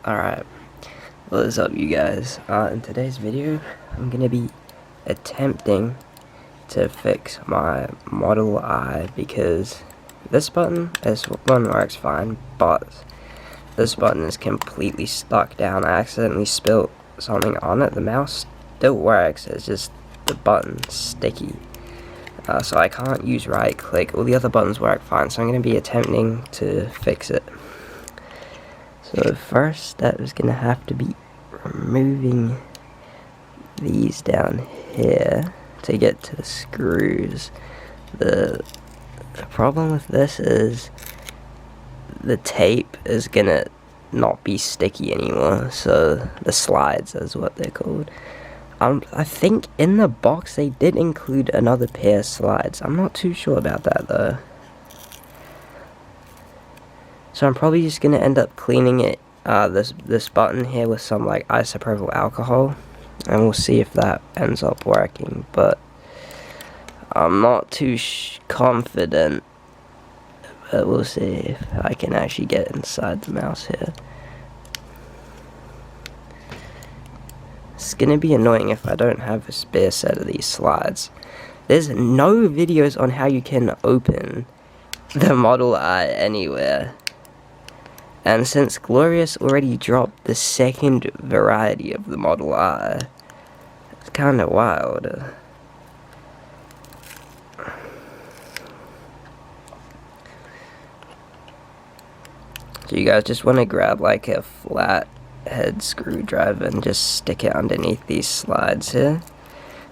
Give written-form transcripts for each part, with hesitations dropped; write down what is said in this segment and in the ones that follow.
Alright, what is up you guys? In today's video, I'm gonna be attempting to fix my Model I because this one works fine, but this button is completely stuck down. I accidentally spilled something on it. The mouse still works, it's just the button's sticky. So I can't use right click. All the other buttons work fine, so I'm gonna be attempting to fix it. So the first step is going to have to be removing these down here to get to the screws. The problem with this is the tape is going to not be sticky anymore, so the slides is what they're called. I think in the box they did include another pair of slides. I'm not too sure about that though. So I'm probably just gonna end up cleaning it, this button here with some like isopropyl alcohol, and we'll see if that ends up working. But I'm not too confident, but we'll see if I can actually get inside the mouse here. It's gonna be annoying if I don't have a spare set of these slides. There's no videos on how you can open the Model I anywhere. And since Glorious already dropped the second variety of the Model I, it's kind of wild. So you guys just want to grab like a flat head screwdriver and just stick it underneath these slides here.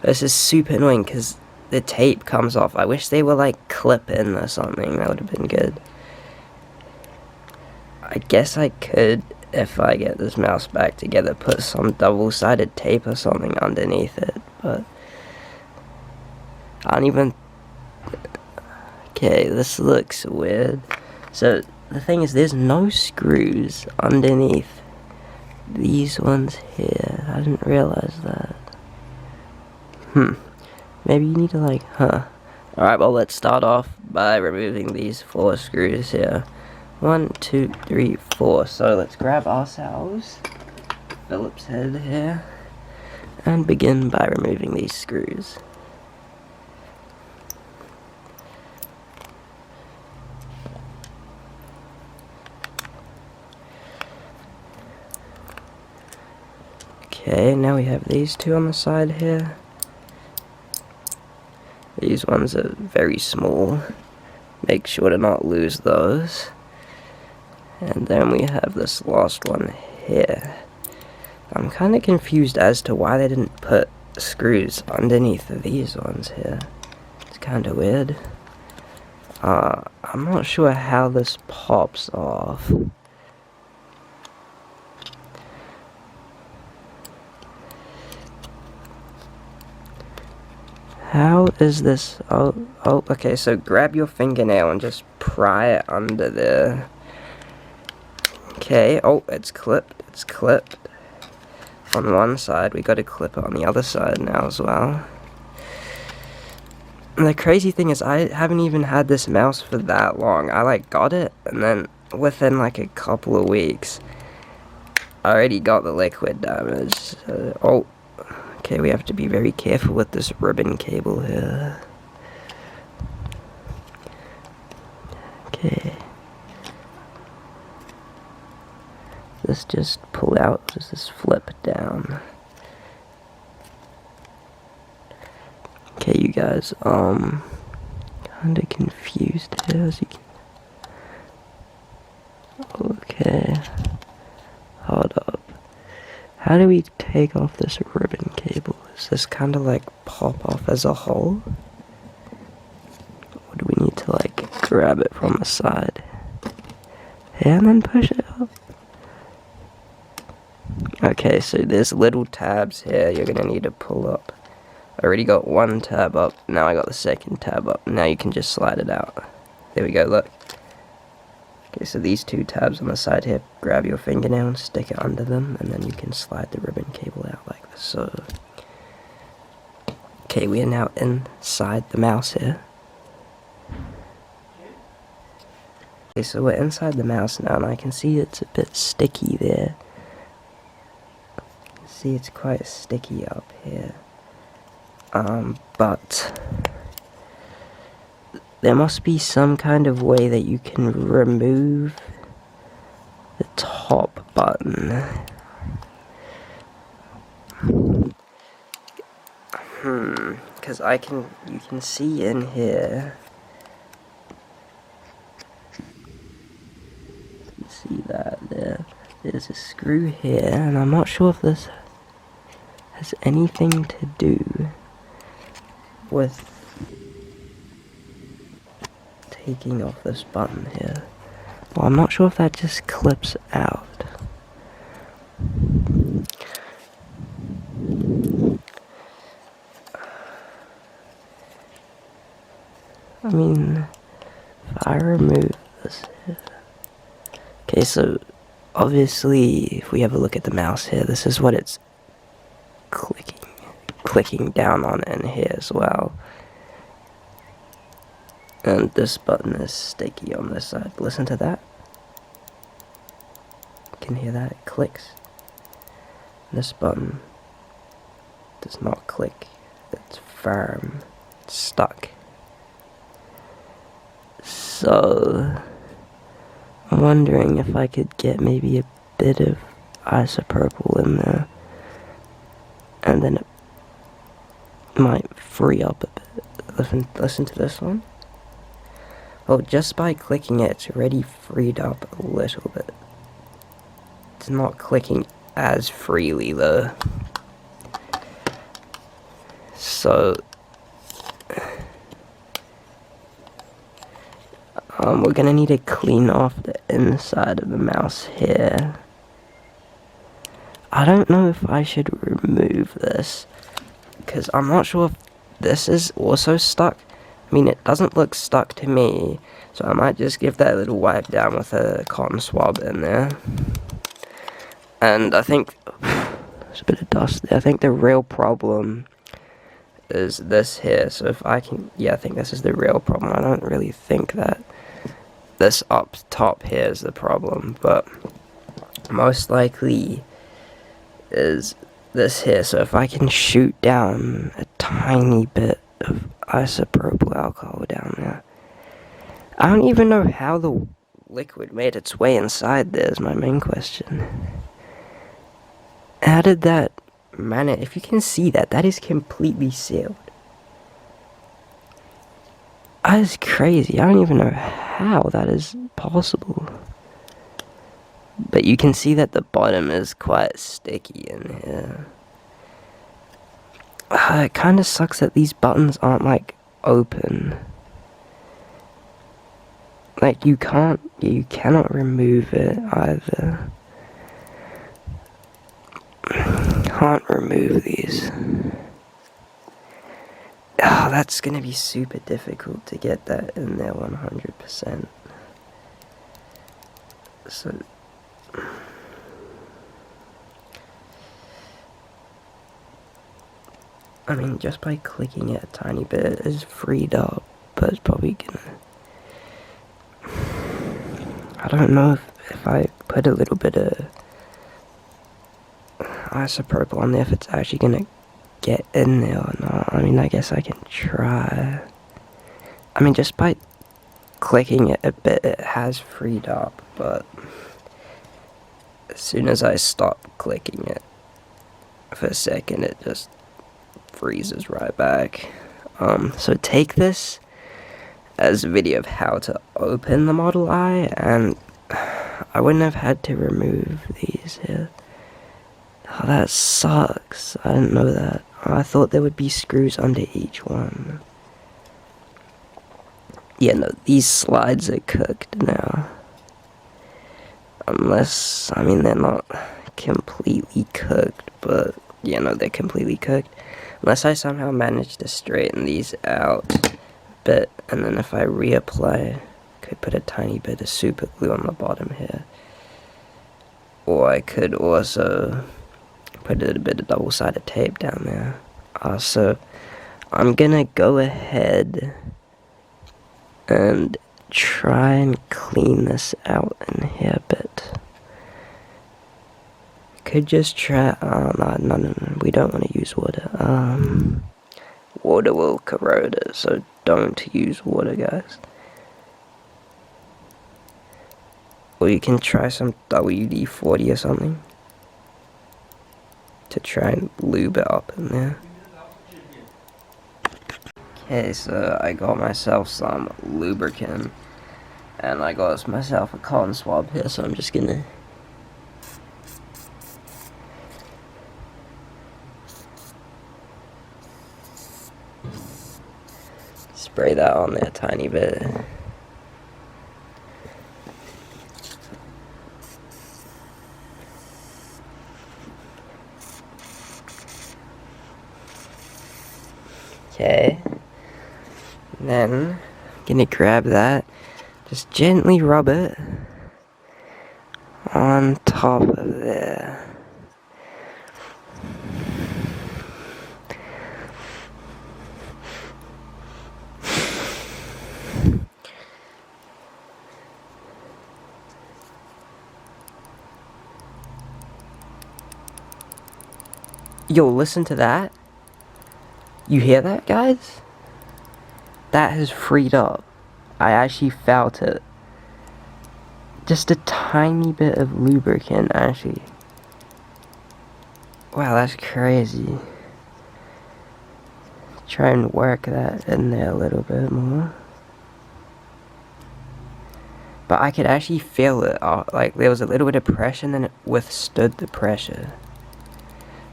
This is super annoying because the tape comes off. I wish they were like clip-in or something, that would have been good. I guess I could, if I get this mouse back together, put some double-sided tape or something underneath it, but I don't even... Okay, this looks weird. So, the thing is, there's no screws underneath these ones here. I didn't realize that. Maybe you need to like, Alright, well, let's start off by removing these 4 screws here. 1, 2, 3, 4. So let's grab ourselves Phillips head here and begin by removing these screws. Okay, now we have these 2 on the side here. These ones are very small. Make sure to not lose those. And then we have this last one here. I'm kind of confused as to why they didn't put screws underneath these ones here. It's kind of weird. I'm not sure how this pops off. How is this? Oh, okay, so grab your fingernail and just pry it under there. Okay, oh, it's clipped. On one side, we gotta clip it on the other side now as well. And the crazy thing is, I haven't even had this mouse for that long. I like got it, and then within like a couple of weeks, I already got the liquid damage. Okay, we have to be very careful with this ribbon cable here. Okay. This just pull out, does this flip down? Okay, you guys, kinda confused here as you can... Okay, hold up. How do we take off this ribbon cable? Is this kinda like pop off as a whole? Or do we need to like grab it from the side? And then push it up? Okay, so there's little tabs here you're gonna need to pull up. I already got one tab up, now I got the second tab up. Now you can just slide it out. There we go, look. Okay, so these 2 tabs on the side here, grab your fingernail and stick it under them, and then you can slide the ribbon cable out like this, so. Okay, we are now inside the mouse here. Okay, so we're inside the mouse now, and I can see it's a bit sticky there. see it's quite sticky up here. But there must be some kind of way that you can remove the top button. Because you can see in here. You see that there's a screw here, and I'm not sure if this has anything to do with taking off this button here. Well, I'm not sure if that just clips out. I mean, if I remove this here. Okay, so obviously, if we have a look at the mouse here, this is what it's clicking down on in here as well. And this button is sticky on this side. Listen to that. You can hear that, it clicks. This button does not click. It's firm. It's stuck. So I'm wondering if I could get maybe a bit of isopropyl in there, and then it might free up a bit. Listen to this one. Well, just by clicking it, it's already freed up a little bit. It's not clicking as freely though. So we're gonna need to clean off the inside of the mouse here. I don't know if I should remove this, because I'm not sure if this is also stuck. I mean, it doesn't look stuck to me, so I might just give that a little wipe down with a cotton swab in there. And I think there's a bit of dust there. I think the real problem is this here. So if I can, yeah, I think this is the real problem. I don't really think that this up top here is the problem, but most likely is this here. So if I can shoot down a tiny bit of isopropyl alcohol down there. I don't even know how the liquid made its way inside there is my main question. How did that manage? If you can see that, that is completely sealed. That is crazy. I don't even know how that is possible. But you can see that the bottom is quite sticky in here. It kind of sucks that these buttons aren't like open. Like you cannot remove it either. Can't remove these. Oh, that's gonna be super difficult to get that in there 100%. So I mean, just by clicking it a tiny bit, it is freed up, but it's probably gonna... I don't know if I put a little bit of isopropyl on there, if it's actually gonna get in there or not. I mean, I guess I can try. I mean, just by clicking it a bit, it has freed up, but as soon as I stop clicking it for a second, it just freezes right back. So take this as a video of how to open the Model I, and I wouldn't have had to remove these here. Oh, that sucks. I didn't know that. I thought there would be screws under each one. Yeah, no, these slides are cooked now. Unless, I mean, they're not completely cooked, but, yeah, no, they're completely cooked. Unless I somehow manage to straighten these out a bit, and then if I reapply, could put a tiny bit of super glue on the bottom here. Or I could also put a little bit of double-sided tape down there. So I'm gonna go ahead and try and clean this out in here a bit. could just try, no, we don't want to use water. Water will corrode it, so don't use water, guys. Or you can try some WD-40 or something to try and lube it up in there. Okay, so I got myself some lubricant, and I got myself a cotton swab here, so I'm just gonna spray that on there a tiny bit. Okay, and then I'm gonna grab that, just gently rub it on top of there. Yo, listen to that. You hear that, guys? That has freed up. I actually felt it. Just a tiny bit of lubricant, actually. Wow, that's crazy. Try and work that in there a little bit more. But I could actually feel it. Like, there was a little bit of pressure and then it withstood the pressure.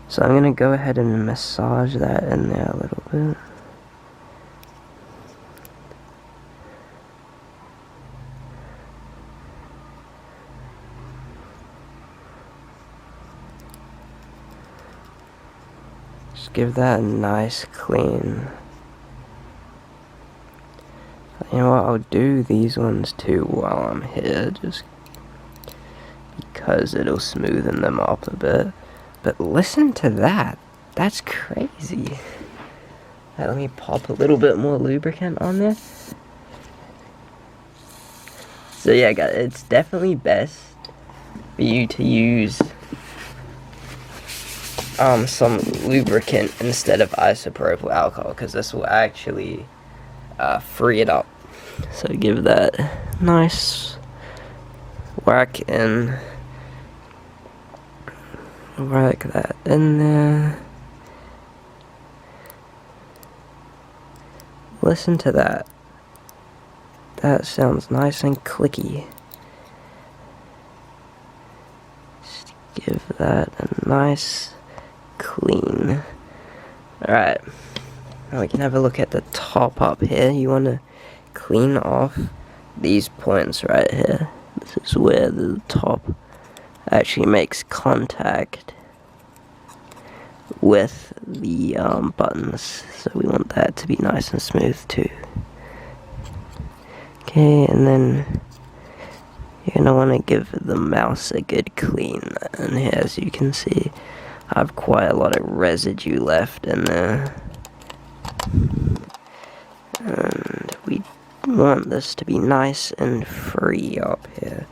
So I'm gonna go ahead and massage that in there a little bit. Just give that a nice clean. You know what, I'll do these ones too while I'm here, just because it'll smoothen them up a bit. But listen to that. That's crazy. Right, let me pop a little bit more lubricant on there. So yeah, guys, it's definitely best for you to use some lubricant instead of isopropyl alcohol, because this will actually free it up. So give that nice whack in. Like that in there. Listen to that. That sounds nice and clicky. Just give that a nice clean. Alright. Now we can have a look at the top up here. You want to clean off these points right here. This is where the top actually makes contact with the buttons, so we want that to be nice and smooth too. Okay, and then you're gonna want to give the mouse a good clean, and here, as you can see, I have quite a lot of residue left in there, and we want this to be nice and free up here.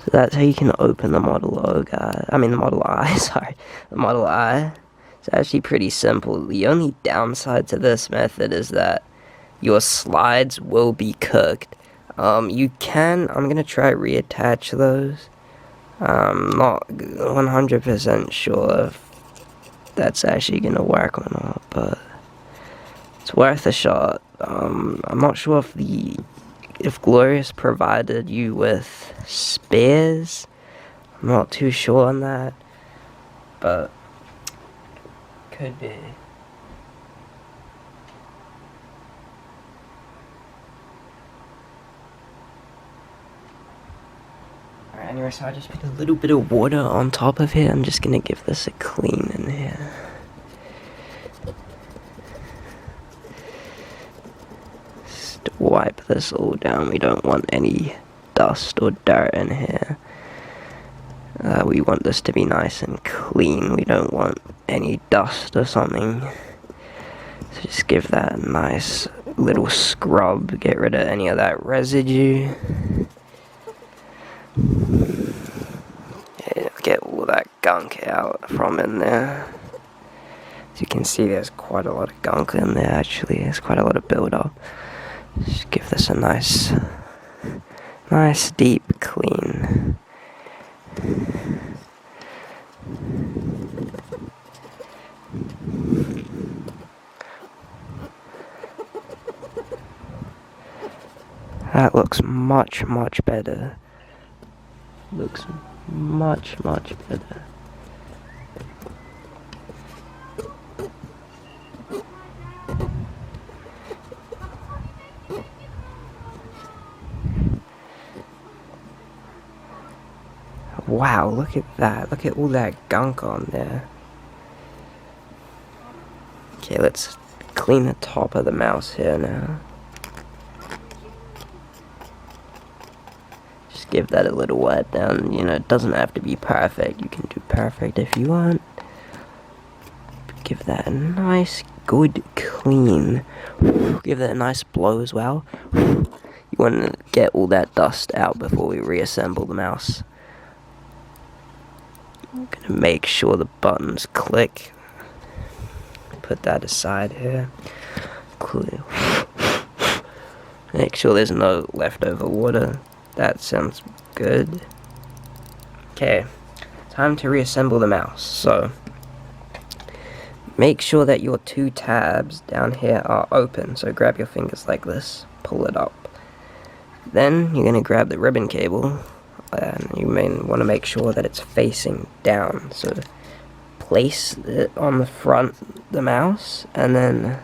So that's how you can open the Model O, guys. I mean the Model I, sorry. The Model I. It's actually pretty simple. The only downside to this method is that your slides will be cooked. You can, I'm gonna try reattach those. I'm not 100% sure if that's actually gonna work or not, but it's worth a shot. I'm not sure if Glorious provided you with spares. I'm not too sure on that, but could be. Alright, anyway, so I just put a little bit of water on top of here. I'm just gonna give this a clean in here. Just wipe this all down. We don't want any dust or dirt in here. We want this to be nice and clean. We don't want any dust or something. So just give that a nice little scrub. Get rid of any of that residue. all of that gunk out from in there. As you can see, there's quite a lot of gunk in there actually, there's quite a lot of build-up. Just give this a nice deep clean. That looks much better. Looks much better. Wow, look at that. Look at all that gunk on there. Okay, let's clean the top of the mouse here now. Just give that a little wipe down. You know, it doesn't have to be perfect. You can do perfect if you want. Give that a nice, good clean. Give that a nice blow as well. You want to get all that dust out before we reassemble the mouse. I'm gonna make sure the buttons click. Put that aside here. Cool. Make sure there's no leftover water. That sounds good. Okay, time to reassemble the mouse. So, make sure that your two tabs down here are open. So grab your fingers like this, pull it up. Then you're gonna grab the ribbon cable. And you may want to make sure that it's facing down. So place it on the front of the mouse and then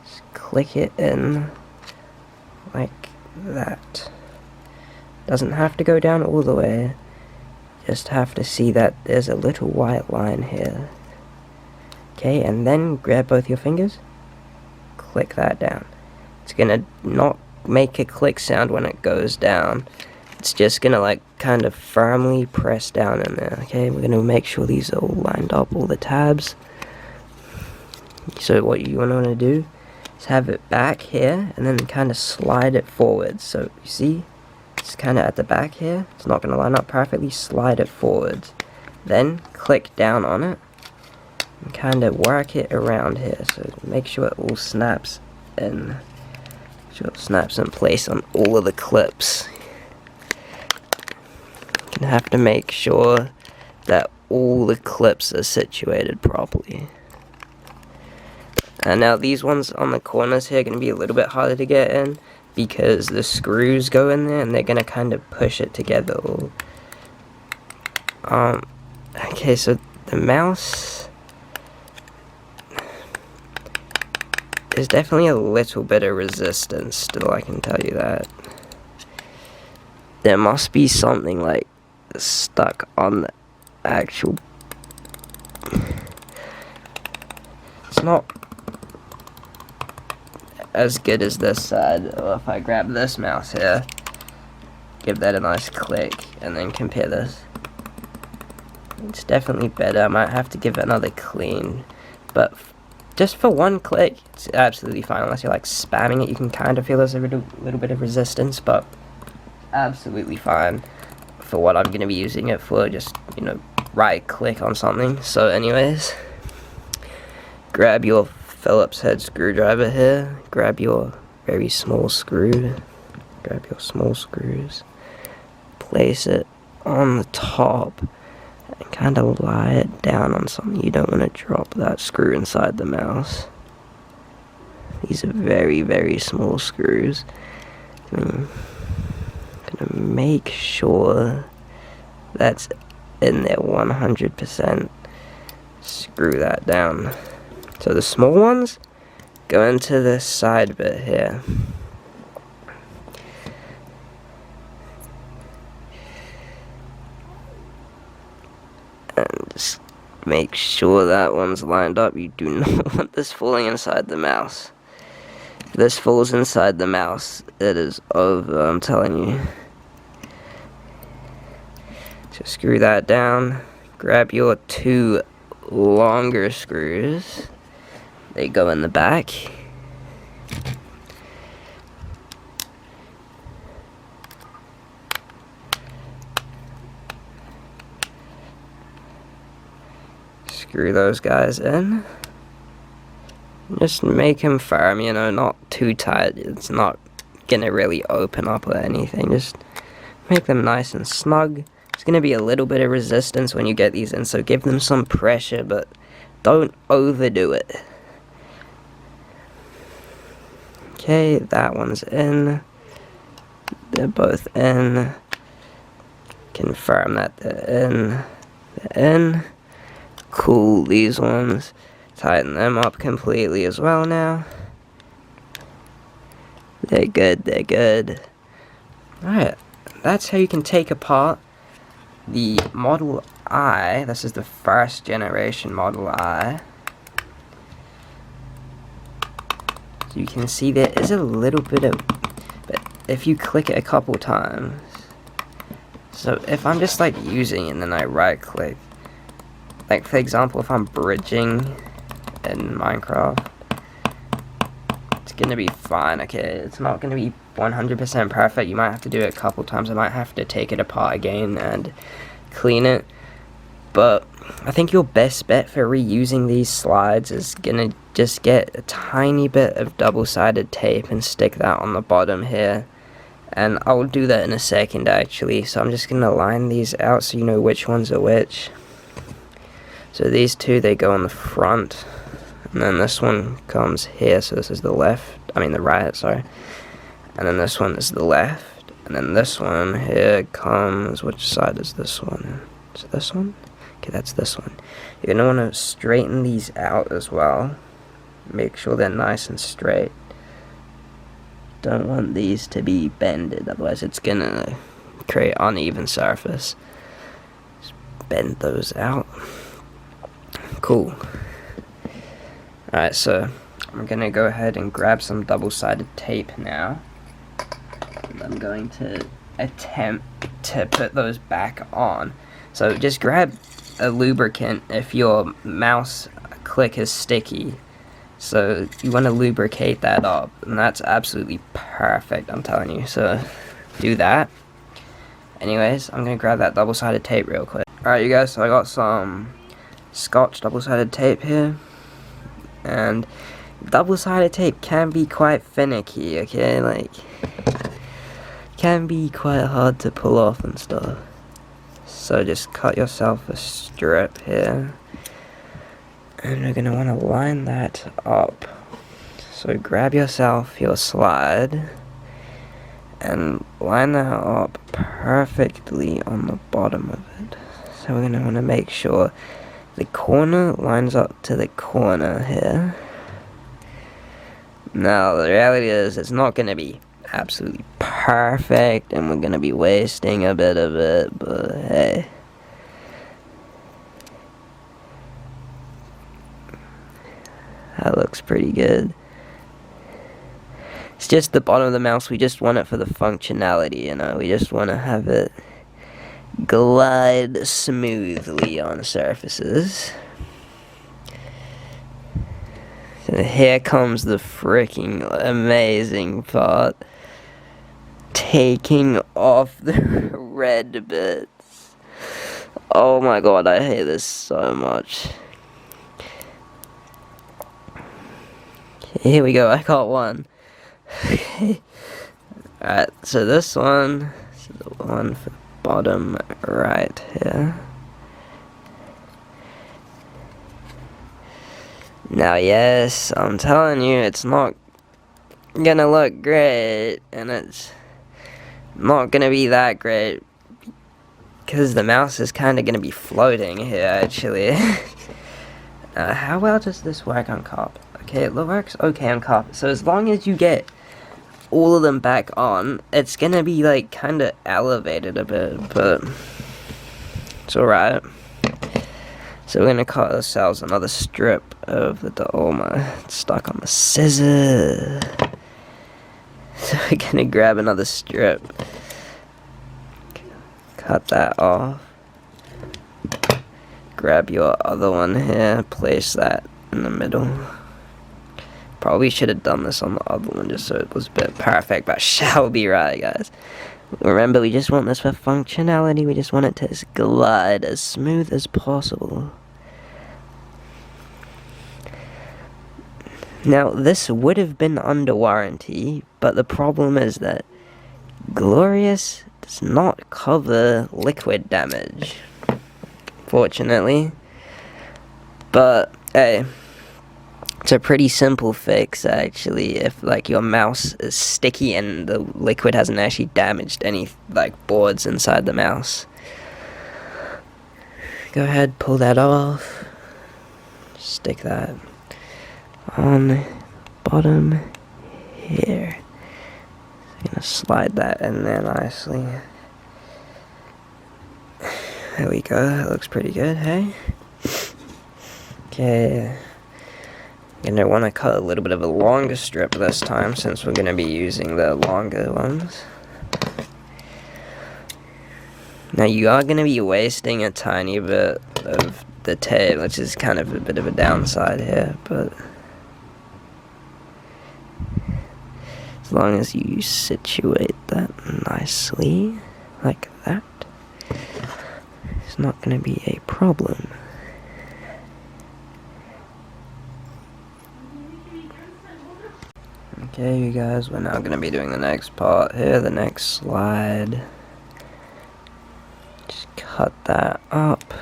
just click it in like that. Doesn't have to go down all the way. Just have to see that there's a little white line here. Okay, and then grab both your fingers, click that down. It's gonna not make a click sound when it goes down. It's just gonna like kind of firmly press down in there. Okay, we're gonna make sure these are all lined up, all the tabs. So what you want to do is have it back here and then kind of slide it forward. So you see, it's kind of at the back here. It's not gonna line up perfectly. Slide it forward. Then click down on it and kind of work it around here. So make sure it all snaps in. Make sure it snaps in place on all of the clips. You have to make sure that all the clips are situated properly. And now these ones on the corners here are going to be a little bit harder to get in because the screws go in there and they're going to kind of push it together. Okay, so the mouse is definitely a little bit of resistance still, I can tell you that. There must be something like stuck on the actual. It's not as good as this side. Or if I grab this mouse here, give that a nice click, and then compare this, it's definitely better. I might have to give it another clean, but just for one click, it's absolutely fine. Unless you're like spamming it, you can kind of feel there's a little bit of resistance, but absolutely fine for what I'm going to be using it for. Just, you know, right click on something. So anyways, grab your Phillips head screwdriver here, grab your very small screw, grab your small screws, place it on the top and kind of lie it down on something. You don't want to drop that screw inside the mouse. These are very small screws. Gonna make sure that's in there 100%. Screw that down. So the small ones go into this side bit here. And just make sure that one's lined up. You do not want this falling inside the mouse. If this falls inside the mouse, it is over, I'm telling you. So screw that down. Grab your two longer screws. They go in the back. screw those guys in. Just make them firm, you know, not too tight. It's not gonna really open up or anything. Just make them nice and snug. There's gonna be a little bit of resistance when you get these in, so give them some pressure, but don't overdo it. Okay, that one's in. They're both in. Confirm that they're in. They're in. Cool, these ones. Tighten them up completely as well now. They're good, they're good. Alright, that's how you can take apart the Model I. This is the first generation Model I. So you can see there is a little bit of, but if you click it a couple times, so if I'm just like using it and then I right click, like for example if I'm bridging in Minecraft, it's gonna be fine, okay? It's not gonna be 100% perfect. You might have to do it a couple times. I might have to take it apart again and clean it, but I think your best bet for reusing these slides is gonna just get a tiny bit of double-sided tape and stick that on the bottom here, and I'll do that in a second actually. So I'm just gonna line these out so you know which ones are which. So these two, they go on the front, and then this one comes here, so this is the left, I mean the right, sorry, and then this one is the left, and then this one here comes, which side is this one? Is it this one? Okay, that's this one. You're going to want to straighten these out as well. Make sure they're nice and straight. Don't want these to be bended, otherwise it's going to create uneven surface. Just bend those out. Cool. Alright, so I'm going to go ahead and grab some double-sided tape now. And I'm going to attempt to put those back on. So just grab a lubricant if your mouse click is sticky. So you want to lubricate that up, and that's absolutely perfect, I'm telling you. So do that. Anyways, I'm going to grab that double-sided tape real quick. Alright you guys, so I got some Scotch double-sided tape here. And double-sided tape can be quite finicky, okay? Like, can be quite hard to pull off and stuff. So just cut yourself a strip here. And you're going to want to line that up. So grab yourself your slide and line that up perfectly on the bottom of it. So we're going to want to make sure the corner lines up to the corner here. Now the reality is it's not going to be absolutely perfect and we're going to be wasting a bit of it, but hey. That looks pretty good. It's just the bottom of the mouse, we just want it for the functionality, you know, we just want to have it glide smoothly on surfaces. So here comes the freaking amazing part. Taking off the red bits. Oh my god, I hate this so much. Okay, here we go, I got one. Okay. Alright, so this one is the one for the bottom right here. Now yes, I'm telling you, it's not gonna look great, and it's not gonna be that great, because the mouse is kinda gonna be floating here, actually. How well does this work on carpet? Okay, it works okay on carpet, so as long as you get all of them back on, it's gonna be like kinda elevated a bit, but it's alright. So we're gonna cut ourselves another strip of the, oh my, it's stuck on the scissors. So we're gonna grab another strip, cut that off, grab your other one here, place that in the middle. Probably should have done this on the other one just so it was a bit perfect, but shall be right, guys. Remember, we just want this for functionality. We just want it to glide as smooth as possible. Now, this would have been under warranty, but the problem is that Glorious does not cover liquid damage, fortunately. But, hey, it's a pretty simple fix, actually, if, like, your mouse is sticky and the liquid hasn't actually damaged any, like, boards inside the mouse. Go ahead, pull that off. Stick that on bottom here. I'm gonna slide that in there nicely. There we go, that looks pretty good, hey? Okay. You're gonna want to cut a little bit of a longer strip this time, since we're gonna be using the longer ones. Now you are gonna be wasting a tiny bit of the tape, which is kind of a bit of a downside here, but as long as you situate that nicely, like that, it's not gonna be a problem. Okay, you guys, we're now gonna be doing the next part here, the next slide. Just cut that up.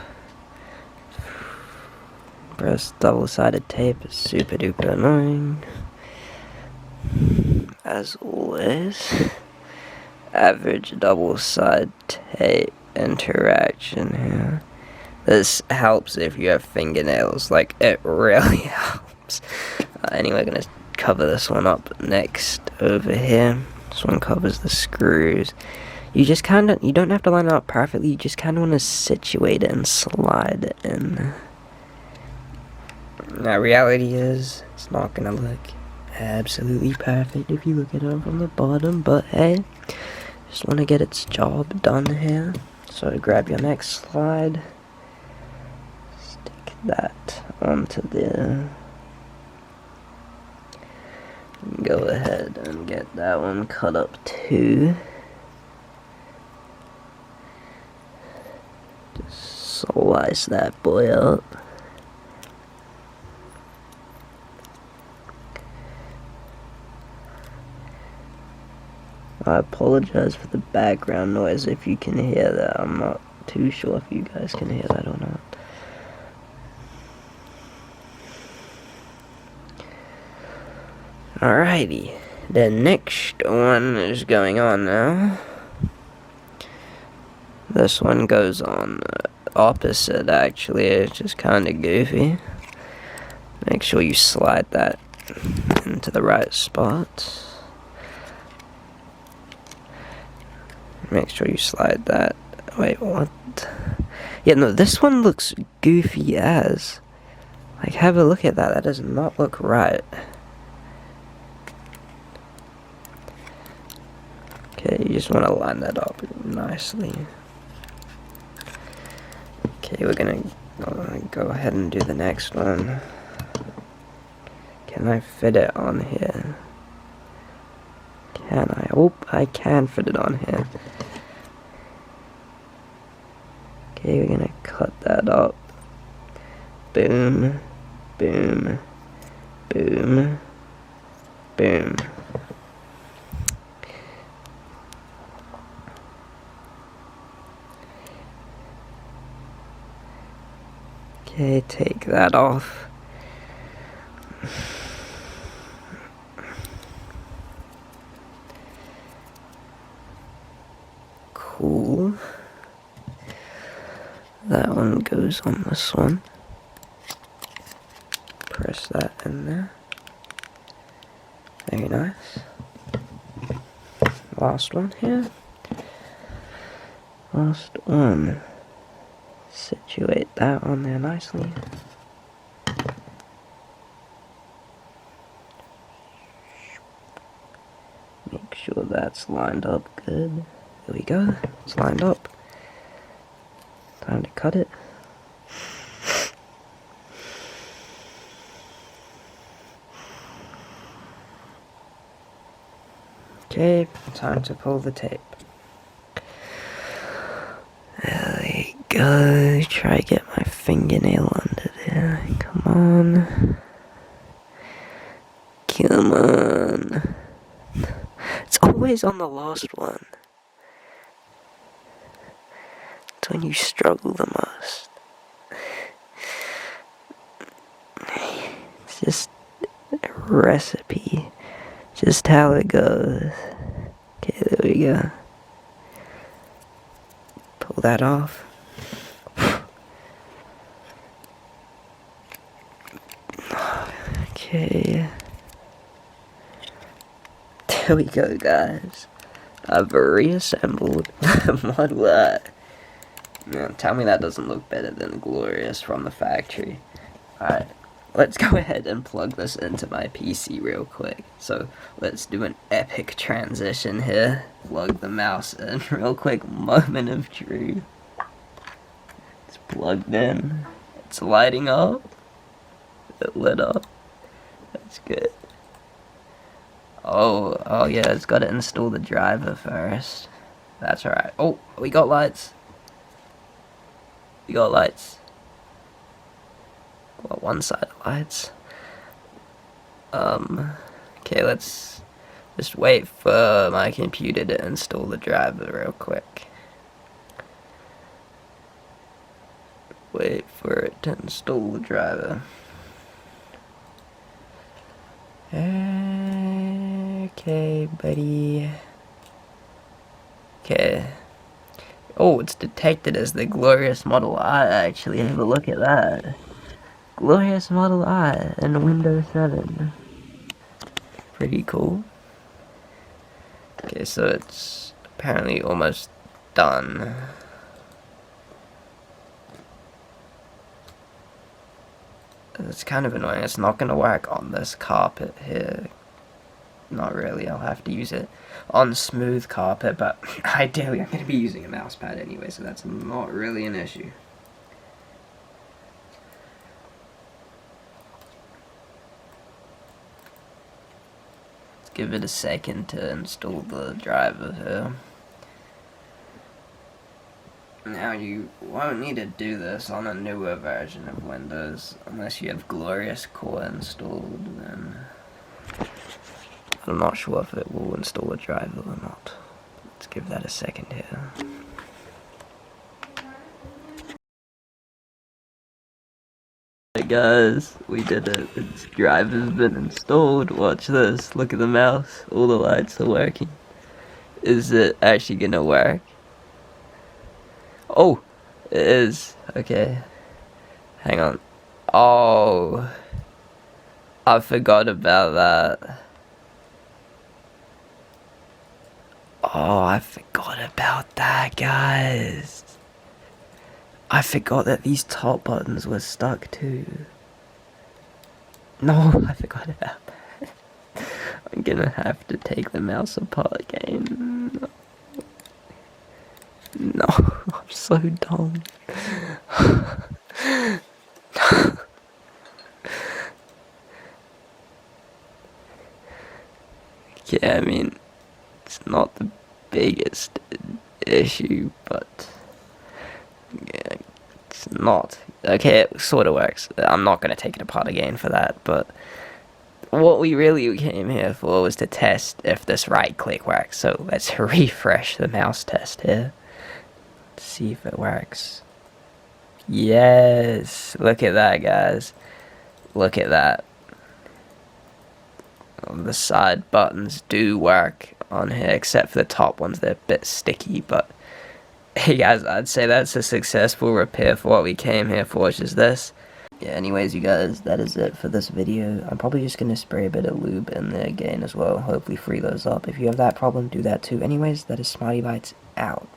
Press double-sided tape is super duper annoying. As always, average double-sided tape interaction here. This helps if you have fingernails, like, it really helps. Anyway, I'm gonna cover this one up next over here. This one covers the screws. You just kinda, you don't have to line it up perfectly, you just kinda wanna situate it and slide it in. Now, reality is, it's not gonna look absolutely perfect if you look at it from the bottom, but hey, just wanna get its job done here. So grab your next slide, stick that onto there. Go ahead and get that one cut up too. Just slice that boy up. I apologize for the background noise if you can hear that. I'm not too sure if you guys can hear that or not. Alrighty, the next one is going on now. This one goes on opposite, actually. It's just kind of goofy. Make sure you slide that into the right spot. Make sure you slide that. Wait, what? Yeah, no, this one looks goofy as. Like, have a look at that. That does not look right. Okay, you just want to line that up nicely. Okay, we're gonna go ahead and do the next one. Can I fit it on here? Can I? Oh, I can fit it on here. Okay, we're gonna cut that up. Boom, boom, boom, boom. Okay, take that off. Cool. That one goes on this one. Press that in there. Very nice. Last one here. Last one. Situate that on there nicely. Make sure that's lined up good. There we go. It's lined up. Time to cut it. Okay, time to pull the tape. There we go. Try to get my fingernail under there. Come on. always on the last one. It's when you struggle the most. It's just a recipe. Just how it goes. Okay, there we go. Pull that off. Okay. There we go, guys. I've reassembled the Model I. Now, tell me that doesn't look better than Glorious from the factory. Alright, let's go ahead and plug this into my PC real quick. So, let's do an epic transition here. Plug the mouse in real quick. Moment of truth. It's plugged in. It's lighting up. It lit up. That's good. Oh yeah, it's got to install the driver first. That's alright. Oh, we got lights. We got lights. Well, one side of lights. Okay, let's just wait for my computer to install the driver real quick. Wait for it to install the driver. Okay, buddy. Okay. Oh, it's detected as the Glorious Model I, actually. Have a look at that. Glorious Model I in Windows 7. Pretty cool. Okay, so it's apparently almost done. It's kind of annoying. It's not going to work on this carpet here. Not really. I'll have to use it on smooth carpet, but ideally I'm going to be using a mouse pad anyway, so that's not really an issue. Let's give it a second to install the driver here. Now, you won't need to do this on a newer version of Windows unless you have Glorious Core installed, then I'm not sure if it will install a driver or not. Let's give that a second here. Hey guys, we did it. Its driver's been installed. Watch this. Look at the mouse. All the lights are working. Is it actually gonna work? Oh, it is. Okay. Hang on. Oh, I forgot about that. Oh, I forgot about that, guys. I forgot that these top buttons were stuck too. No, I forgot about that. I'm gonna have to take the mouse apart again. No, I'm so dumb. Yeah, I mean, it's not the biggest issue, but yeah, it's not. Okay, it sort of works. I'm not gonna take it apart again for that, but what we really came here for was to test if this right click works. So let's refresh the mouse test here. See if it works. Yes, look at that, guys. Look at that. The side buttons do work on here, except for the top ones. They're a bit sticky, but hey guys, I'd say that's a successful repair for what we came here for, which is this. Yeah, anyways, you guys, that is it for this video. I'm probably just gonna spray a bit of lube in there again as well, hopefully free those up. If you have that problem, do that too. Anyways, that is Smarty Bites out.